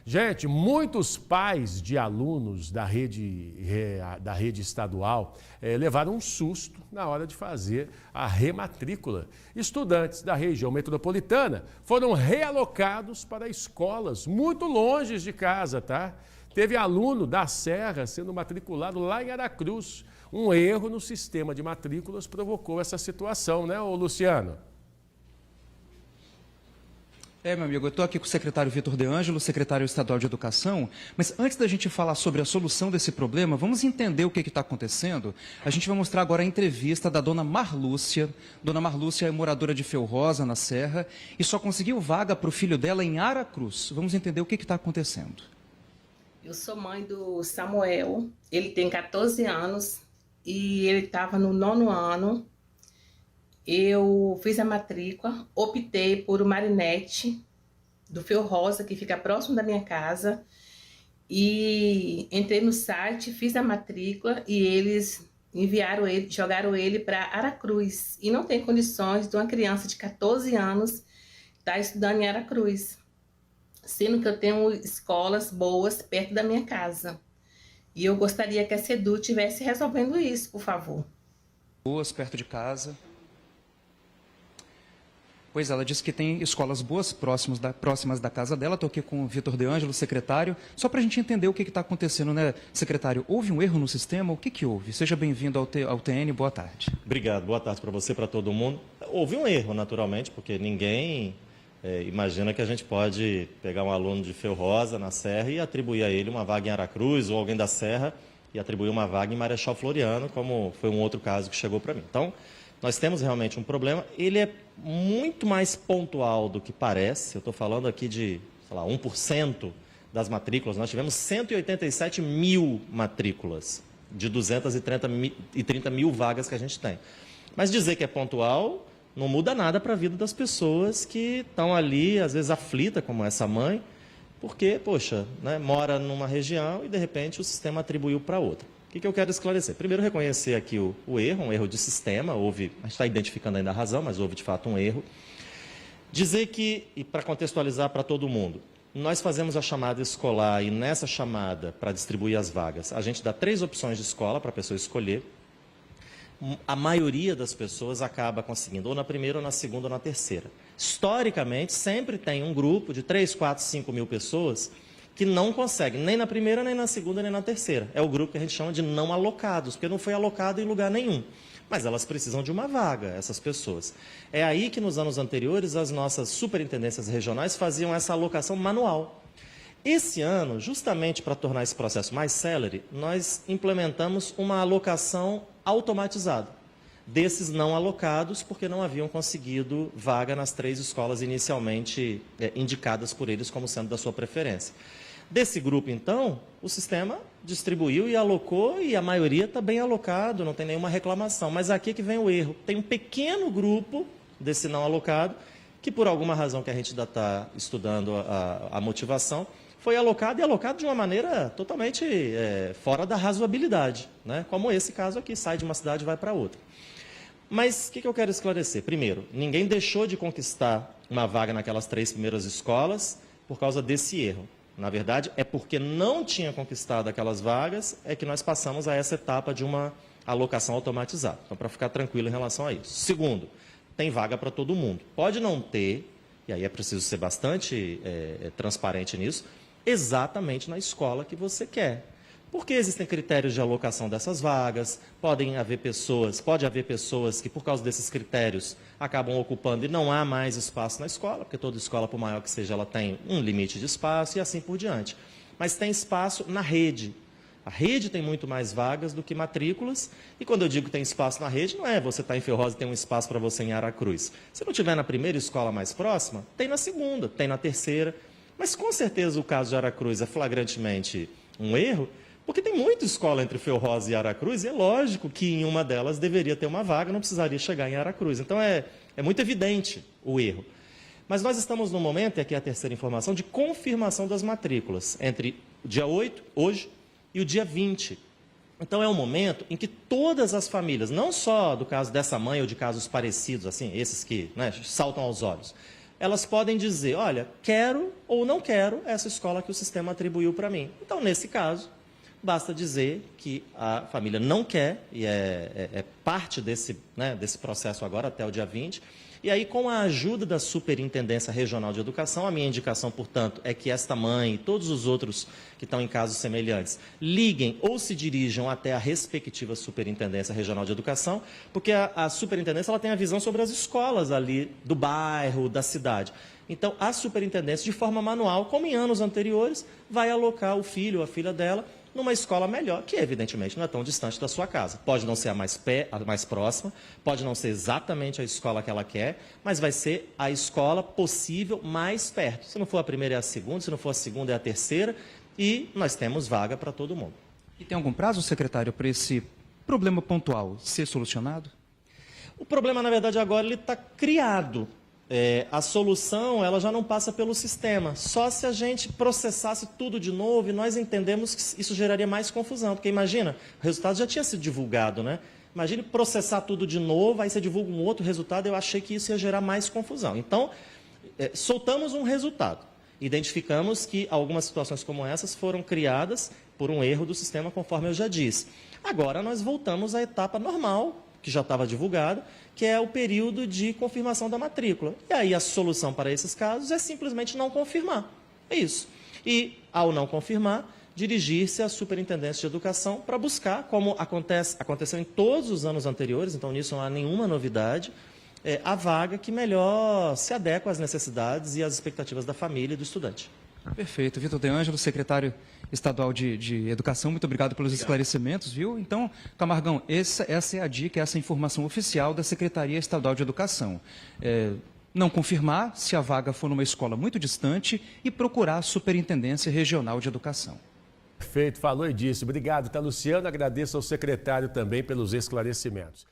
Gente, muitos pais de alunos da rede estadual levaram um susto na hora de fazer a rematrícula. Estudantes da região metropolitana foram realocados para escolas muito longe de casa, tá? Teve aluno da Serra sendo matriculado lá em Aracruz. Um erro no sistema de matrículas provocou essa situação, né, ô Luciano? Meu amigo, eu estou aqui com o secretário Vitor De Ângelo, secretário estadual de Educação, mas antes da gente falar sobre a solução desse problema, vamos entender o que está acontecendo. A gente vai mostrar agora a entrevista da dona Marlúcia. Dona Marlúcia é moradora de Feu Rosa, na Serra, e só conseguiu vaga para o filho dela em Aracruz. Vamos entender o que está acontecendo. Eu sou mãe do Samuel, ele tem 14 anos e ele estava no 9º ano. Eu fiz a matrícula, optei por o Marinete, do Feu Rosa, que fica próximo da minha casa. E entrei no site, fiz a matrícula e eles jogaram ele para Aracruz. E não tem condições de uma criança de 14 anos estar estudando em Aracruz, sendo que eu tenho escolas boas perto da minha casa. E eu gostaria que a SEDU estivesse resolvendo isso, por favor. Boas, perto de casa. Pois ela disse que tem escolas boas próximas da casa dela. Estou aqui com o Vitor De Ângelo, secretário. Só para a gente entender o que está acontecendo, né, secretário? Houve um erro no sistema? O que houve? Seja bem-vindo ao TN, boa tarde. Obrigado, boa tarde para você, para todo mundo. Houve um erro, naturalmente, porque ninguém imagina que a gente pode pegar um aluno de Feu Rosa, na Serra, e atribuir a ele uma vaga em Aracruz, ou alguém da Serra, e atribuir uma vaga em Marechal Floriano, como foi um outro caso que chegou para mim. Então, nós temos realmente um problema, ele é muito mais pontual do que parece. Eu estou falando aqui de, sei lá, 1% das matrículas. Nós tivemos 187 mil matrículas de 230 mil vagas que a gente tem. Mas dizer que é pontual não muda nada para a vida das pessoas que estão ali, às vezes aflitas, como essa mãe, porque, poxa, né, mora numa região e, de repente, o sistema atribuiu para outra. O que eu quero esclarecer? Primeiro, reconhecer aqui o erro, um erro de sistema. A gente está identificando ainda a razão, mas houve de fato um erro. Dizer que, e para contextualizar para todo mundo, nós fazemos a chamada escolar e nessa chamada, para distribuir as vagas, a gente dá 3 opções de escola para a pessoa escolher. A maioria das pessoas acaba conseguindo ou na primeira, ou na segunda, ou na terceira. Historicamente, sempre tem um grupo de 3, 4, 5 mil pessoas que não consegue nem na primeira, nem na segunda, nem na terceira. É o grupo que a gente chama de não alocados, porque não foi alocado em lugar nenhum. Mas elas precisam de uma vaga, essas pessoas. É aí que nos anos anteriores as nossas superintendências regionais faziam essa alocação manual. Esse ano, justamente para tornar esse processo mais célere, nós implementamos uma alocação automatizada desses não alocados, porque não haviam conseguido vaga nas 3 escolas inicialmente indicadas por eles como sendo da sua preferência. Desse grupo, então, o sistema distribuiu e alocou, e a maioria está bem alocado, não tem nenhuma reclamação. Mas aqui que vem o erro. Tem um pequeno grupo desse não alocado, que por alguma razão que a gente ainda está estudando a motivação, foi alocado, e alocado de uma maneira totalmente fora da razoabilidade, né? Como esse caso aqui, sai de uma cidade e vai para outra. Mas o que eu quero esclarecer? Primeiro, ninguém deixou de conquistar uma vaga naquelas 3 primeiras escolas por causa desse erro. Na verdade, é porque não tinha conquistado aquelas vagas é que nós passamos a essa etapa de uma alocação automatizada. Então, para ficar tranquilo em relação a isso. Segundo, tem vaga para todo mundo. Pode não ter, e aí é preciso ser bastante transparente nisso, exatamente na escola que você quer. Porque existem critérios de alocação dessas vagas, pode haver pessoas que, por causa desses critérios, acabam ocupando e não há mais espaço na escola, porque toda escola, por maior que seja, ela tem um limite de espaço e assim por diante. Mas tem espaço na rede. A rede tem muito mais vagas do que matrículas, e quando eu digo que tem espaço na rede, não é você estar em Feu Rosa e tem um espaço para você em Aracruz. Se não tiver na primeira escola mais próxima, tem na segunda, tem na terceira. Mas com certeza o caso de Aracruz é flagrantemente um erro, porque tem muita escola entre Feu Rosa e Aracruz, e é lógico que em uma delas deveria ter uma vaga, não precisaria chegar em Aracruz. Então é muito evidente o erro. Mas nós estamos no momento, e aqui é a terceira informação, de confirmação das matrículas, entre o dia 8, hoje, e o dia 20. Então é um momento em que todas as famílias, não só do caso dessa mãe ou de casos parecidos, assim, esses que, né, saltam aos olhos, elas podem dizer, olha, quero ou não quero essa escola que o sistema atribuiu para mim. Então, nesse caso, basta dizer que a família não quer, e é parte desse processo agora, até o dia 20. E aí, com a ajuda da Superintendência Regional de Educação, a minha indicação, portanto, é que esta mãe e todos os outros que estão em casos semelhantes liguem ou se dirijam até a respectiva Superintendência Regional de Educação, porque a Superintendência ela tem a visão sobre as escolas ali do bairro, da cidade. Então, a Superintendência, de forma manual, como em anos anteriores, vai alocar o filho ou a filha dela numa escola melhor, que evidentemente não é tão distante da sua casa. Pode não ser a mais próxima, pode não ser exatamente a escola que ela quer, mas vai ser a escola possível mais perto. Se não for a primeira é a segunda, se não for a segunda é a terceira, e nós temos vaga para todo mundo. E tem algum prazo, secretário, para esse problema pontual ser solucionado? O problema, na verdade, agora ele está criado. A solução ela já não passa pelo sistema. Só se a gente processasse tudo de novo, e nós entendemos que isso geraria mais confusão. Porque imagina, o resultado já tinha sido divulgado, né? Imagine processar tudo de novo, aí você divulga um outro resultado, eu achei que isso ia gerar mais confusão. Então, soltamos um resultado. Identificamos que algumas situações como essas foram criadas por um erro do sistema, conforme eu já disse. Agora nós voltamos à etapa normal, que já estava divulgado, que é o período de confirmação da matrícula. E aí a solução para esses casos é simplesmente não confirmar. É isso. E, ao não confirmar, dirigir-se à Superintendência de Educação para buscar, como aconteceu em todos os anos anteriores, então nisso não há nenhuma novidade, a vaga que melhor se adequa às necessidades e às expectativas da família e do estudante. Perfeito. Vitor De Ângelo, secretário estadual de Educação, muito obrigado pelos esclarecimentos, viu? Então, Camargão, essa é a dica, essa é a informação oficial da Secretaria Estadual de Educação. Não confirmar se a vaga for numa escola muito distante e procurar a Superintendência Regional de Educação. Perfeito, falou e disse. Obrigado, tá, Luciano? Agradeço ao secretário também pelos esclarecimentos.